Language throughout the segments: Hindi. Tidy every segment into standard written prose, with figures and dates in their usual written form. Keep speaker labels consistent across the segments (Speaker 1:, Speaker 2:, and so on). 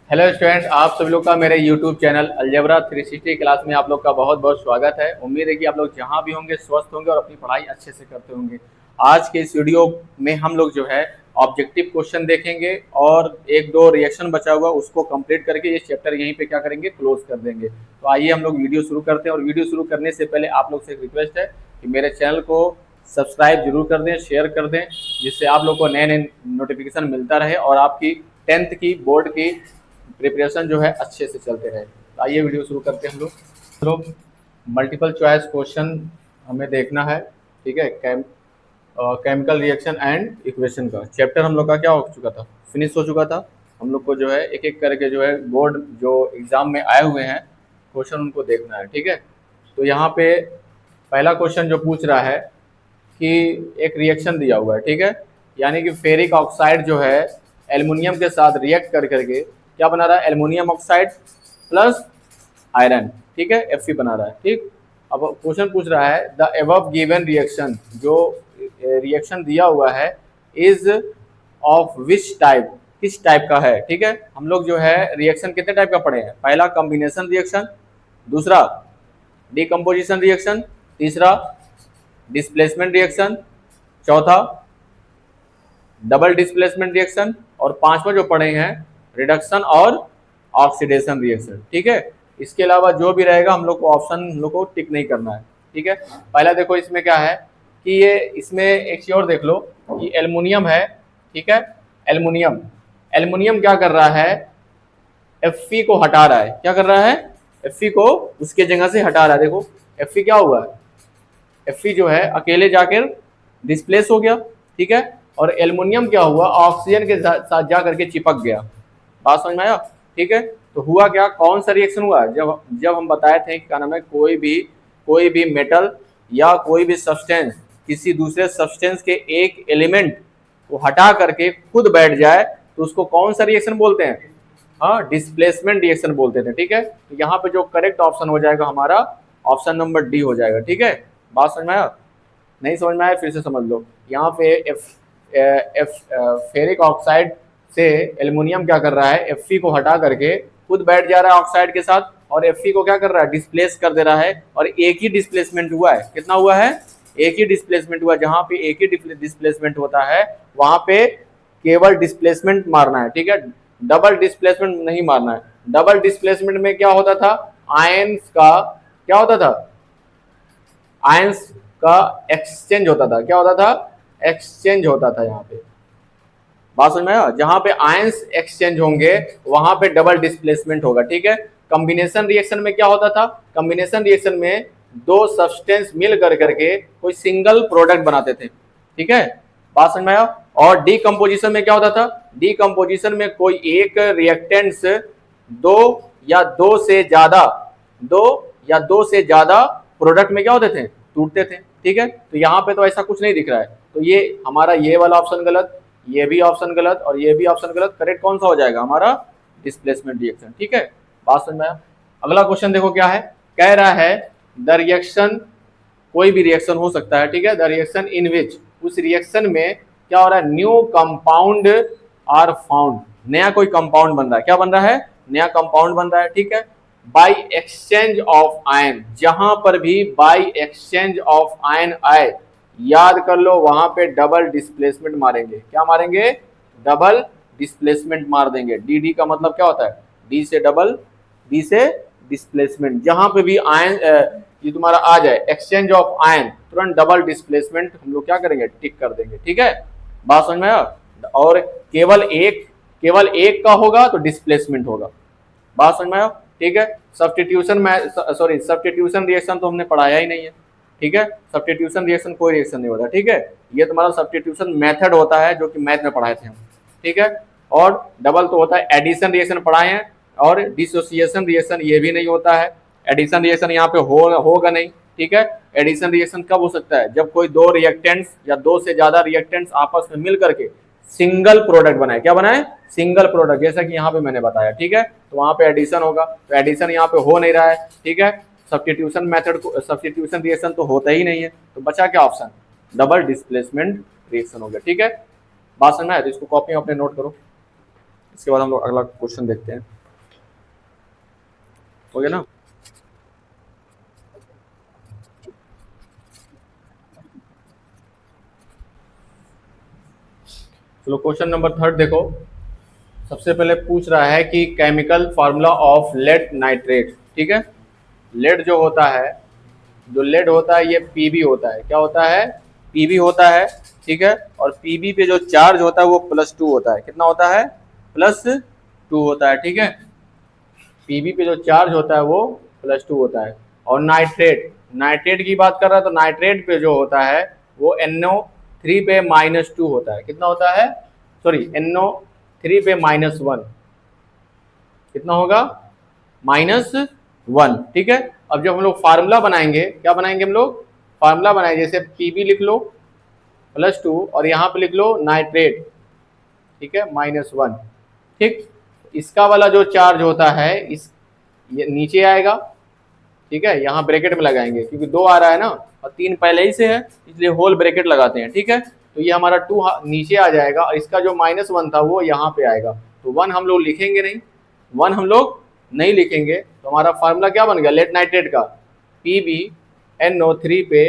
Speaker 1: हेलो स्टूडेंट, आप सभी लोग का मेरे यूट्यूब चैनल अलजेब्रा 360 क्लास में आप लोग का बहुत बहुत स्वागत है। उम्मीद है कि आप लोग जहां भी होंगे स्वस्थ होंगे और अपनी पढ़ाई अच्छे से करते होंगे। आज के इस वीडियो में हम लोग जो है ऑब्जेक्टिव क्वेश्चन देखेंगे और एक दो रिएक्शन बचा हुआ उसको कंप्लीट करके ये चैप्टर यहीं पे क्या करेंगे, क्लोज कर देंगे। तो आइए हम लोग वीडियो शुरू करते हैं। और वीडियो शुरू करने से पहले आप लोग से एक रिक्वेस्ट है कि मेरे चैनल को सब्सक्राइब जरूर कर दें, शेयर कर दें, जिससे आप लोग को नए नए नोटिफिकेशन मिलता रहे और आपकी 10th की बोर्ड की प्रिपरेशन जो है अच्छे से चलते रहे। तो आइए वीडियो शुरू करते हैं। हम लोग मल्टीपल चॉइस क्वेश्चन हमें देखना है, ठीक है। केमिकल रिएक्शन एंड इक्वेशन का चैप्टर हम लोग का क्या हो चुका था, फिनिश हो चुका था। हम लोग को जो है एक एक करके जो है बोर्ड जो एग्जाम में आए हुए हैं क्वेश्चन उनको देखना है, ठीक है। तो यहाँ पे पहला क्वेश्चन जो पूछ रहा है कि एक रिएक्शन दिया हुआ है, ठीक है, यानी कि फेरिक ऑक्साइड जो है एल्युमिनियम के साथ रिएक्ट कर करके क्या बना रहा है, एल्युमिनियम ऑक्साइड प्लस आयरन, ठीक है, Fe बना रहा है, ठीक। अब क्वेश्चन पूछ रहा है द एबव गिवन रिएक्शन, जो रिएक्शन दिया हुआ है इज ऑफ विच टाइप, किस टाइप का है, ठीक है। हम लोग जो है रिएक्शन कितने टाइप का पढ़े हैं, पहला कॉम्बिनेशन रिएक्शन, दूसरा डीकम्पोजिशन रिएक्शन, तीसरा डिस्प्लेसमेंट रिएक्शन, चौथा डबल डिस्प्लेसमेंट रिएक्शन और पांचवा जो पढ़े हैं रिडक्शन और ऑक्सीडेशन रिएक्शन, ठीक है। इसके अलावा जो भी रहेगा हम लोग को ऑप्शन हम लोग को टिक नहीं करना है, ठीक है। पहला देखो इसमें क्या है कि ये इसमें एक चीज और देख लो कि एल्युमिनियम है, ठीक है। एल्युमिनियम एल्युमिनियम क्या कर रहा है, Fe को हटा रहा है, क्या कर रहा है, Fe को उसके जगह से हटा रहा है। देखो Fe क्या हुआ है, Fe जो है अकेले जाकर डिस्प्लेस हो गया, ठीक है। और एल्युमिनियम क्या हुआ, ऑक्सीजन के साथ जा करके चिपक गया। बात समझ में आया, ठीक है। तो हुआ क्या, कौन सा रिएक्शन हुआ, जब जब हम बताए थे कि क्या नाम है, कोई भी मेटल या कोई भी सब्सटेंस किसी दूसरे सब्सटेंस के एक एलिमेंट को हटा करके खुद बैठ जाए तो उसको कौन सा रिएक्शन बोलते हैं, हाँ, डिस्प्लेसमेंट रिएक्शन बोलते थे, ठीक है। तो यहाँ पे जो करेक्ट ऑप्शन हो जाएगा हमारा ऑप्शन नंबर डी हो जाएगा, ठीक है। बात समझ में आया, नहीं समझ में आया फिर से समझ लो। यहाँ पे फेरिक ऑक्साइड से एल्युमिनियम क्या कर रहा है, Fe को हटा करके खुद बैठ जा रहा है ऑक्साइड के साथ और Fe को क्या कर रहा है, डिस्प्लेस कर दे रहा है। और एक ही डिस्प्लेसमेंट हुआ है, कितना हुआ है, एक ही डिस्प्लेसमेंट हुआ। जहां पे एक ही डिस्प्लेसमेंट होता है वहां पे केवल डिस्प्लेसमेंट मारना है, ठीक है, डबल डिस्प्लेसमेंट नहीं मारना है। डबल डिस्प्लेसमेंट में क्या होता था, आयंस का क्या होता था, आयंस का एक्सचेंज होता था, क्या होता था, एक्सचेंज होता था। यहाँ पे बात समझ में आया, जहां पे आयंस एक्सचेंज होंगे वहां पे डबल डिस्प्लेसमेंट होगा, ठीक है। कॉम्बिनेशन रिएक्शन में क्या होता था, कॉम्बिनेशन रिएक्शन में दो सब्सटेंस मिल कर करके कोई सिंगल प्रोडक्ट बनाते थे, ठीक है। बात समझ में आया। और डीकम्पोजिशन में क्या होता था, डीकम्पोजिशन में कोई एक रिएक्टेंट्स दो या दो से ज्यादा प्रोडक्ट में क्या होते थे, टूटते थे, ठीक है। तो यहाँ पे तो ऐसा कुछ नहीं दिख रहा है, तो ये हमारा ये वाला ऑप्शन गलत, ये भी ऑप्शन गलत और ये भी ऑप्शन गलत। करेक्ट कौन सा हो जाएगा हमारा, डिस्प्लेसमेंट रिएक्शन, ठीक है। बात समझ में आया। अगला क्वेश्चन देखो क्या है, कह रहा है द रिएक्शन, कोई भी रिएक्शन हो सकता है, ठीक है, द रिएक्शन इन विच, उस रिएक्शन में क्या हो रहा है, न्यू कंपाउंड आर फाउंड, नया कोई कंपाउंड बन रहा है, क्या बन रहा है, नया कंपाउंड बन रहा है, ठीक है। बाई एक्सचेंज ऑफ आयन, जहां पर भी बाई एक्सचेंज ऑफ आयन आए याद कर लो वहां पे डबल डिस्प्लेसमेंट मारेंगे, क्या मारेंगे, डबल डिस्प्लेसमेंट मार देंगे। डी डी का मतलब क्या होता है, डी से डबल, डी से डिस्प्लेसमेंट। जहां पे भी आयन ये तुम्हारा आ जाए एक्सचेंज ऑफ आयन, तुरंत डबल डिस्प्लेसमेंट हम लोग क्या करेंगे, टिक कर देंगे, ठीक है। बात समझ में आया। और केवल एक का होगा तो डिस्प्लेसमेंट होगा। बात समझ में आया, ठीक है। सब्स्टिट्यूशन रिएक्शन तो हमने पढ़ाया ही नहीं है, ठीक है। सब्स्टिट्यूशन रिएक्शन कोई रिएक्शन नहीं होता, ठीक है। ये तुम्हारा सब्स्टिट्यूशन मेथड होता है जो कि मैथ में पढ़ाए थे हम, ठीक है। और डबल तो होता है, एडिशन रिएक्शन पढ़ाए हैं। और डिसोसिएशन रिएक्शन ये भी नहीं होता है, एडिशन रिएक्शन यहाँ पे होगा नहीं, ठीक है। एडिशन रिएक्शन कब हो सकता है, जब कोई दो रिएक्टेंट्स या दो से ज्यादा रिएक्टेंट्स आपस में मिल करके सिंगल प्रोडक्ट बनाए, क्या बनाए, सिंगल प्रोडक्ट, जैसा कि यहाँ पे मैंने बताया, ठीक है। तो वहां पे एडिशन होगा, तो एडिशन यहाँ पे हो नहीं रहा है, ठीक है। सब्स्टिट्यूशन मेथड को, सब्स्टिट्यूशन रिएक्शन तो होता ही नहीं है, तो बचा क्या ऑप्शन, डबल डिस्प्लेसमेंट रिएक्शन हो गया, ठीक है। बात समझ में आया, तो इसको कॉपी में अपने नोट करो। इसके बाद हम लोग अगला क्वेश्चन देखते हैं। हो गया ना। चलो क्वेश्चन नंबर थर्ड देखो। सबसे पहले पूछ रहा है कि chemical formula of lead nitrate. ठीक है, लेड जो होता है, जो लेड होता है ये पीबी होता है। क्या होता है? पीबी होता है। ठीक है, और पीबी पे जो चार्ज होता है वो +2 होता है। कितना होता है? +2 होता है। ठीक है, पीबी पे जो चार्ज होता है वो +2 होता है। और नाइट्रेट, नाइट्रेट की बात कर रहा है तो नाइट्रेट पे जो होता है वो NO3 पे -2 होता है। कितना होता है? सॉरी, NO3 पे -1। कितना होगा? -1। ठीक है, अब जब हम लोग फार्मूला बनाएंगे, क्या बनाएंगे हम लोग? फार्मूला बनाएंगे, जैसे पीबी लिख लो +2 और यहाँ पे लिख लो नाइट्रेट। ठीक है, -1। ठीक, इसका वाला जो चार्ज होता है इस ये नीचे आएगा। ठीक है, यहाँ ब्रैकेट में लगाएंगे क्योंकि 2 आ रहा है ना और 3 पहले ही से है, इसलिए होल ब्रैकेट लगाते हैं। ठीक है, तो ये हमारा 2 नीचे आ जाएगा और इसका जो -1 था वो यहाँ पे आएगा। तो 1 हम लोग लिखेंगे नहीं, 1 हम लोग नहीं लिखेंगे। तो हमारा फार्मूला क्या बन गया लेड नाइट्रेट का? PbNO3 पे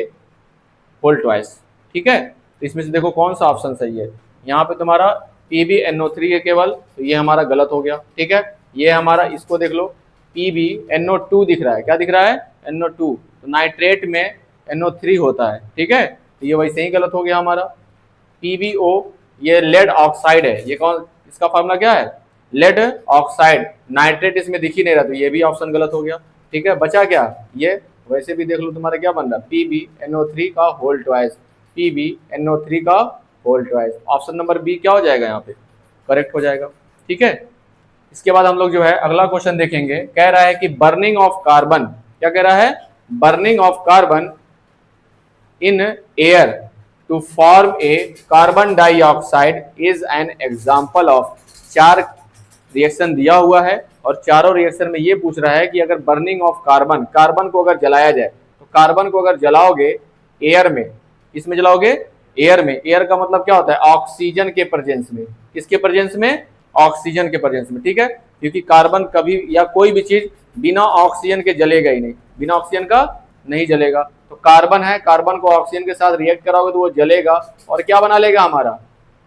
Speaker 1: होल ट्वाइस। ठीक है, तो इसमें से देखो कौन सा ऑप्शन सही है। यहाँ पे तुम्हारा PbNO3 है केवल, तो ये हमारा गलत हो गया। ठीक है, ये हमारा, इसको देख लो, PbNO2 दिख रहा है। क्या दिख रहा है? NO2। तो नाइट्रेट में NO3 होता है। ठीक है, तो ये वैसे ही गलत हो गया हमारा। PbO ये लेड ऑक्साइड है। ये कौन, इसका फार्मूला क्या है? Lead oxide. नाइट्रेट इसमें दिख ही नहीं रहा, तो ये भी ऑप्शन गलत हो गया। ठीक है, बचा क्या? ये वैसे भी देख लो तुम्हारा क्या बन रहा है, PbNO3 का होल ट्वाइस। PbNO3 का whole twice. Option number B क्या हो जाएगा यहाँ पे? करेक्ट हो जाएगा। ठीक है, इसके बाद हम लोग जो है अगला क्वेश्चन देखेंगे। कह रहा है कि बर्निंग ऑफ कार्बन, क्या कह रहा है? Burning of carbon in air to form a carbon dioxide is an example of. 4 reaction दिया हुआ है और चारों रिएक्शन में ये पूछ रहा है कि अगर बर्निंग ऑफ कार्बन, कार्बन को अगर जलाया जाए, तो कार्बन को अगर जलाओगे एयर में, इसमें जलाओगे एयर में, एयर का मतलब क्या होता है? ऑक्सीजन के प्रेजेंस में। किसके प्रेजेंस में? ऑक्सीजन के प्रेजेंस में। ठीक है, क्योंकि कार्बन कभी या कोई भी चीज बिना ऑक्सीजन के जलेगा ही नहीं, बिना ऑक्सीजन का नहीं जलेगा। तो कार्बन है, कार्बन को ऑक्सीजन के साथ रिएक्ट कराओगे तो वो जलेगा और क्या बना लेगा? हमारा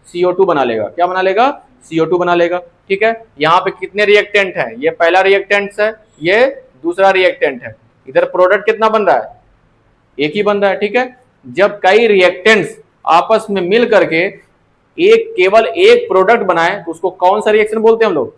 Speaker 1: CO2 बना लेगा। क्या बना लेगा? CO2 बना लेगा। ठीक है, यहाँ पे कितने रिएक्टेंट हैं? ये पहला रिएक्टेंट है, ये दूसरा रिएक्टेंट है। इधर प्रोडक्ट कितना बन रहा है? एक ही बन रहा है। ठीक है, जब कई रिएक्टेंट्स आपस में मिल करके केवल एक प्रोडक्ट बनाए तो उसको कौन सा रिएक्शन बोलते हैं हम लोग?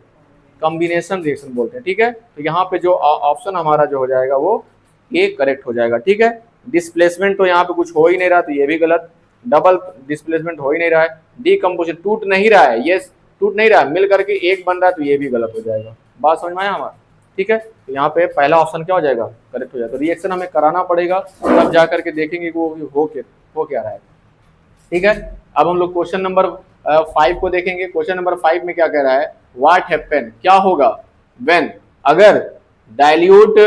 Speaker 1: कॉम्बिनेशन रिएक्शन बोलते हैं। ठीक है, तो यहाँ पे जो ऑप्शन हमारा जो हो जाएगा वो ए करेक्ट हो जाएगा। ठीक है, डिस्प्लेसमेंट तो यहाँ पे कुछ हो ही नहीं रहा, तो ये भी गलत। डबल डिस्प्लेसमेंट हो ही नहीं रहा है। डीकम्पोजिशन टूट नहीं रहा है, ये टूट नहीं रहा है, मिल करके एक बन रहा है, तो ये भी गलत हो जाएगा। बात समझ में आया हमारा? ठीक है, तो यहाँ पे पहला ऑप्शन क्या हो जाएगा? करेक्ट हो जाएगा। तो रिएक्शन हमें कराना पड़ेगा, तब जा करके देखेंगे कि वो हो क्या रहा है। ठीक है, अब हम लोग क्वेश्चन नंबर 5 को देखेंगे। क्वेश्चन नंबर 5 में क्या कह रहा है? व्हाट हैपन, क्या होगा व्हेन, अगर डाइल्यूट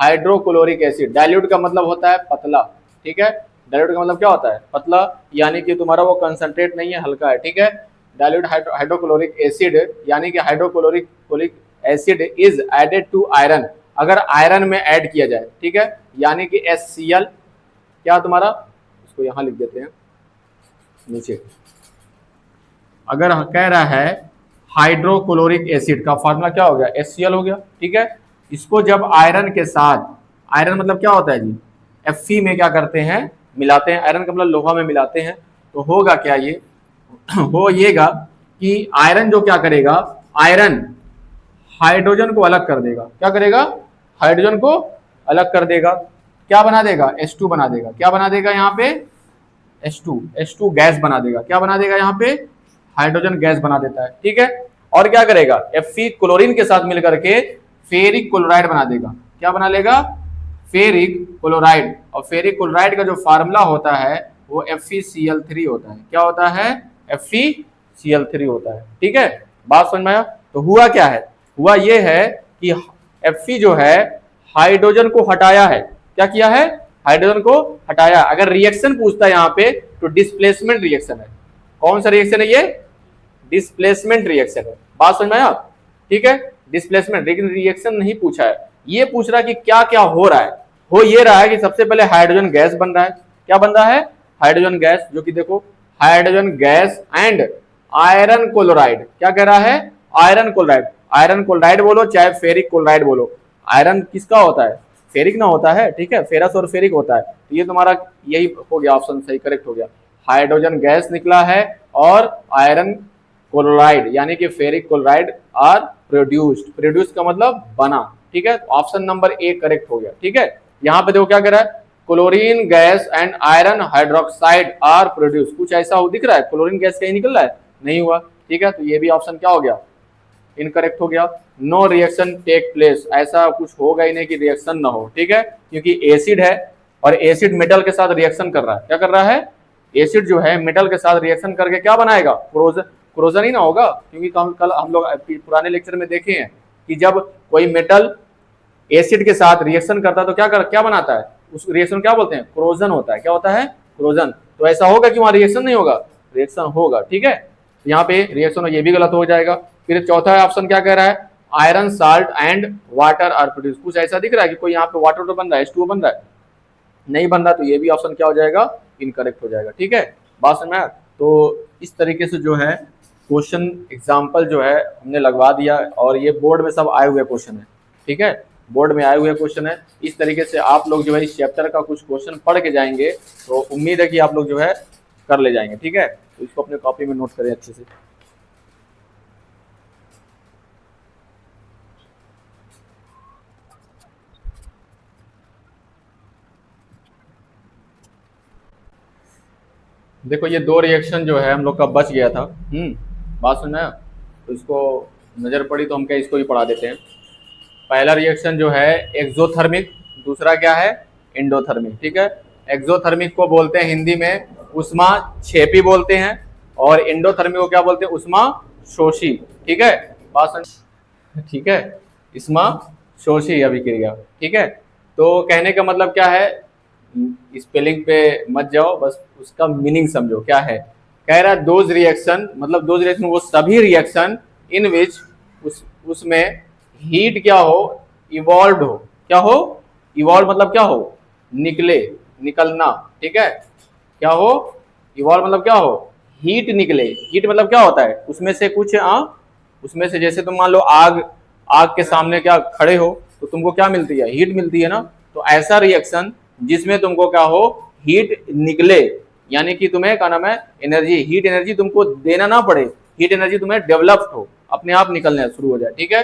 Speaker 1: हाइड्रोक्लोरिक एसिड, डाइल्यूट का मतलब होता है पतला। ठीक है, डाइल्यूट का मतलब क्या होता है? पतला, यानी कि तुम्हारा वो कंसंट्रेट नहीं है, हल्का है। ठीक है, डाइल्यूट हाइड्रोक्लोरिक एसिड यानी कि hydrochloric acid is added to iron, अगर आयरन में ऐड किया जाए। ठीक है, यानी कि HCl, क्या तुम्हारा, इसको यहां लिख देते हैं नीचे। अगर कह रहा है हाइड्रोक्लोरिक एसिड का फार्मूला क्या हो गया? HCl हो गया। ठीक है, इसको जब आयरन के साथ, आयरन मतलब क्या होता है जी? Fe में क्या करते हैं? मिलाते हैं। आयरन का मतलब लोहा में मिलाते हैं। तो होगा क्या ये? हो येगा कि आयरन जो क्या करेगा? आयरन हाइड्रोजन को अलग कर देगा। क्या करेगा? हाइड्रोजन को अलग कर देगा। क्या बना देगा? H2 बना देगा। क्या बना देगा यहाँ पे? H2 गैस बना देगा। क्या बना देगा यहाँ पे? हाइड्रोजन गैस बना देता है। ठीक है, और क्या करेगा? Fe क्लोरीन के साथ मिलकर के फेरिक क्लोराइड बना देगा। क्या बना लेगा? Ferric chloride. और फेरिक क्लोराइड का जो फार्मूला होता है वो FeCl3 होता है। क्या होता है? FeCl3 होता है। ठीक है, बात समझ में आया? तो हुआ क्या है? हुआ ये है कि Fe जो है हाइड्रोजन को हटाया है। क्या किया है? हाइड्रोजन को हटाया। अगर रिएक्शन पूछता है यहाँ पे तो डिस्प्लेसमेंट रिएक्शन है। कौन सा रिएक्शन है ये? डिस्प्लेसमेंट रिएक्शन है। बात समझ में आया? ठीक है, डिस्प्लेसमेंट, लेकिन रिएक्शन नहीं पूछा है। ये पूछ रहा है कि क्या क्या हो रहा है। हो ये रहा है कि सबसे पहले हाइड्रोजन गैस बन रहा है। क्या बन रहा है? हाइड्रोजन गैस, जो कि देखो hydrogen gas and iron chloride. क्या कह रहा है? Iron chloride. आयरन क्लोराइड बोलो चाहे फेरिक क्लोराइड बोलो, आयरन किसका होता है? फेरिक ना होता है, ठीक है, फेरस और फेरिक होता है। तो ये तुम्हारा यही हो गया, ऑप्शन सही करेक्ट हो गया। हाइड्रोजन गैस निकला है और आयरन क्लोराइड यानी कि ferric chloride are produced. Produce का मतलब बना, ठीक है। ऑप्शन नंबर ए करेक्ट हो गया, ठीक है। यहाँ पे देखो क्या कह रहा है, chlorine gas and iron hydroxide are produce. कुछ ऐसा हो दिख रहा है? क्लोरीन गैस कहीं निकल रहा है? नहीं हुआ, ठीक है। तो ये भी ऑप्शन क्या हो गया? इनकरेक्ट हो गया। नो रिएक्शन टेक प्लेस, ऐसा कुछ होगा ही नहीं कि रिएक्शन ना हो, ठीक है, क्योंकि एसिड है और एसिड मेटल के साथ रिएक्शन कर रहा है। क्या कर रहा है? एसिड जो है मेटल के साथ रिएक्शन करके क्या बनाएगा? क्रोजन। क्रोजन ही ना होगा, क्योंकि कल हम लोग पुराने लेक्चर में देखे हैं कि जब कोई मेटल एसिड के साथ रिएक्शन करता है तो क्या बनाता है? उस रिएक्शन क्या बोलते हैं? क्रोजन होता है। क्या होता है? क्रोजन। तो ऐसा होगा कि वहां रिएक्शन नहीं होगा? रिएक्शन होगा, ठीक है। यहाँ पे रिएक्शन ये भी गलत हो जाएगा। फिर चौथा ऑप्शन क्या कह रहा है? Iron salt and water are produce. कुछ ऐसा दिख रहा है कि कोई यहाँ पे वाटर तो बन रहा है, H2O बन रहा है? नहीं बन रहा, तो ये भी ऑप्शन क्या हो जाएगा? इनकरेक्ट हो जाएगा, ठीक है। बात समझ में आया? तो इस तरीके से जो है क्वेश्चन एग्जाम्पल जो है हमने लगवा दिया, और ये बोर्ड में सब आए हुए क्वेश्चन है, ठीक है, बोर्ड में आए हुए क्वेश्चन है। इस तरीके से आप लोग जो है इस चैप्टर का कुछ क्वेश्चन पढ़ के जाएंगे तो उम्मीद है कि आप लोग जो है कर ले जाएंगे, ठीक है। तो इसको अपने कॉपी में नोट करें अच्छे से। देखो ये दो रिएक्शन जो है हम लोग का बच गया था। बात सुनना है? तो इसको नजर पड़ी तो हम क्या इसको भी पढ़ा देते हैं। पहला रिएक्शन जो है एक्सोथर्मिक, दूसरा क्या है? एंडोथर्मिक, ठीक है। एक्सोथर्मिक को बोलते हैं हिंदी में उष्मा छेपी बोलते हैं, और एंडोथर्मिक को क्या बोलते हैं? उष्मा शोषी, ठीक है। बात समझ, ठीक है, उष्मा शोषी अभिक्रिया, ठीक है। तो कहने का मतलब क्या है, स्पेलिंग पे मत जाओ, बस उसका मीनिंग समझो क्या है। कह रहा है दोज रिएक्शन, मतलब दोज रिएक्शन वो सभी रिएक्शन इन विच उसमें हीट क्या हो? इवॉल्व हो। क्या हो? इवॉल्व मतलब क्या हो? निकले, निकलना, ठीक है। क्या हो? इवॉल्व मतलब क्या हो? हीट निकले। हीट मतलब क्या होता है? उसमें से कुछ उसमें से जैसे तुम मान लो आग, आग के सामने क्या खड़े हो तो तुमको क्या मिलती है? हीट मिलती है ना। तो ऐसा रिएक्शन जिसमें तुमको क्या हो? हीट निकले, यानी कि तुम्हें क्या नाम है? एनर्जी, हीट एनर्जी तुमको देना ना पड़े, हीट एनर्जी तुम्हें डेवलप्ड हो, अपने आप निकलने शुरू हो जाए, ठीक है।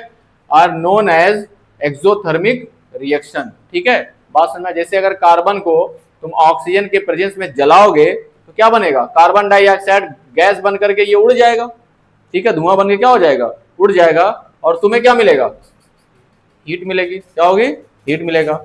Speaker 1: Are known as exothermic reaction, ठीक है। बात समझना, जैसे अगर कार्बन को तुम ऑक्सीजन के प्रेजेंस में जलाओगे तो क्या बनेगा? कार्बन डाइऑक्साइड गैस बन करके ये उड़ जाएगा, ठीक है, धुआं बन के क्या हो जाएगा? उड़ जाएगा, और तुम्हें क्या मिलेगा? हीट मिलेगी। क्या होगी? हीट मिलेगा।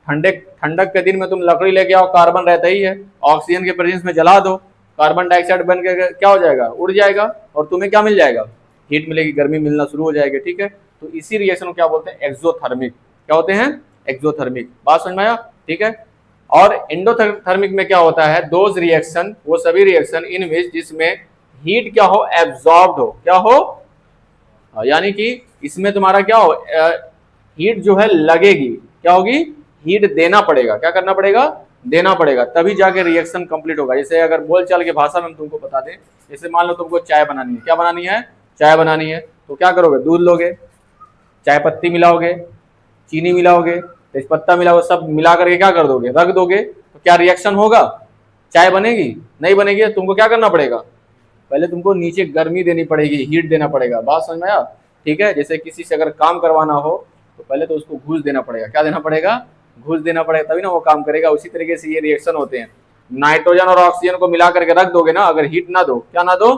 Speaker 1: ठंडक के दिन में तुम लकड़ी लेके आओ, कार्बन रहता ही है, ऑक्सीजन के प्रेजेंस में जला दो, कार्बन डाइऑक्साइड बन के क्या हो जाएगा? उड़ जाएगा, और तुम्हें क्या मिल जाएगा? हीट मिलेगी, गर्मी मिलना शुरू हो जाएगी, ठीक है। तो इसी रिएक्शन को क्या बोलते हैं? एक्सोथर्मिक। क्या होते हैं? एक्सोथर्मिक। बात समझ में आया? ठीक है। और एंडोथर्मिक में क्या होता है? दोज रिएक्शन, वो सभी रिएक्शन इन विच जिसमें हीट क्या हो? एब्जॉर्ब्ड हो। क्या हो? यानी कि इसमें तुम्हारा क्या हो? हीट जो है लगेगी। क्या होगी? हीट देना पड़ेगा। क्या करना पड़ेगा? देना पड़ेगा, तभी जाके रिएक्शन कंप्लीट होगा। जैसे अगर बोल चाल के भाषा में हम तुमको बता दें, जैसे मान लो तुमको चाय बनानी है। क्या बनानी है? चाय बनानी है। तो क्या करोगे? दूध लोगे, चाय पत्ती मिलाओगे, चीनी मिलाओगे, तेजपत्ता मिलाओगे, सब मिला करके क्या कर दोगे? रख दोगे। तो क्या रिएक्शन होगा? चाय बनेगी? नहीं बनेगी। तुमको क्या करना पड़ेगा? पहले तुमको नीचे गर्मी देनी पड़ेगी, हीट देना पड़ेगा। बात समझ में आया? ठीक है। जैसे किसी से अगर काम करवाना हो तो पहले तो उसको घूस देना पड़ेगा। क्या देना पड़ेगा? घूस देना पड़ेगा, तभी ना वो काम करेगा। उसी तरीके से ये रिएक्शन होते हैं। नाइट्रोजन और ऑक्सीजन को मिला करके रख दोगे ना, अगर हीट ना दो, क्या ना दो?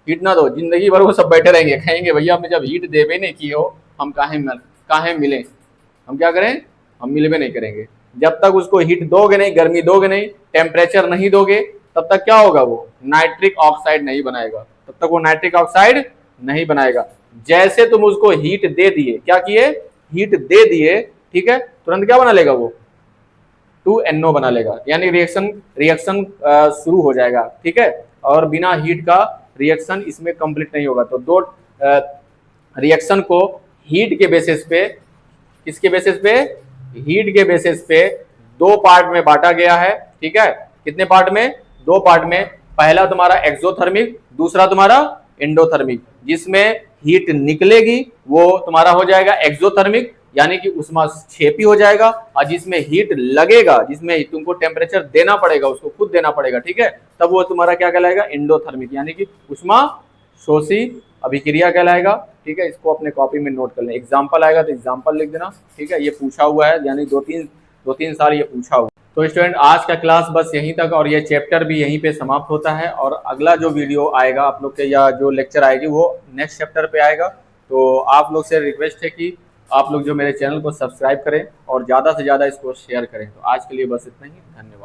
Speaker 1: हीट ना दो, जिंदगी भर वो सब बैठे रहेंगे, कहेंगे भैया हमें जब हीट देवे नहीं की हो, हम काहे मिले, हम क्या करें? हम मिलवे नहीं करेंगे। जब तक उसको हीट दोगे नहीं, गर्मी दोगे नहीं, टेम्परेचर नहीं दोगे, तब तक क्या होगा? वो नाइट्रिक ऑक्साइड नहीं बनाएगा, तब तक वो नाइट्रिक ऑक्साइड नहीं बनाएगा। जैसे तुम उसको हीट दे दिए, क्या किए? हीट दे दिए, ठीक है, तुरंत क्या बना लेगा? वो 2NO बना लेगा, यानी रिएक्शन शुरू हो जाएगा, ठीक है। और बिना हीट का रिएक्शन इसमें कंप्लीट नहीं होगा। तो दो रिएक्शन को हीट के बेसिस पे किसके बेसिस पे? हीट के बेसिस पे दो पार्ट में बांटा गया है, ठीक है। कितने पार्ट में? दो पार्ट में। पहला तुम्हारा एक्सोथर्मिक, दूसरा तुम्हारा एंडोथर्मिक। जिसमें हीट निकलेगी वो तुम्हारा हो जाएगा एक्सोथर्मिक, यानी कि ऊष्माक्षेपी हो जाएगा। और जिसमें हीट लगेगा, जिसमें तुमको टेम्परेचर देना पड़ेगा, उसको खुद देना पड़ेगा, ठीक है, तब वो तुम्हारा क्या कहलाएगा? एंडोथर्मिक, यानी कि ऊष्मा शोषी अभिक्रिया कहलाएगा, ठीक है। इसको अपने कॉपी में नोट कर लें। एग्जाम्पल आएगा तो एग्जाम्पल लिख देना, ठीक है। ये पूछा हुआ है, यानी दो तीन साल ये पूछा हुआ। तो स्टूडेंट आज का क्लास बस यहीं तक, और ये चैप्टर भी यहीं पे समाप्त होता है। और अगला जो वीडियो आएगा आप लोग के, या जो लेक्चर आएगी, वो नेक्स्ट चैप्टर पे आएगा। तो आप लोग से रिक्वेस्ट है कि आप लोग जो मेरे चैनल को सब्सक्राइब करें और ज़्यादा से ज़्यादा इसको शेयर करें। तो आज के लिए बस इतना ही, धन्यवाद।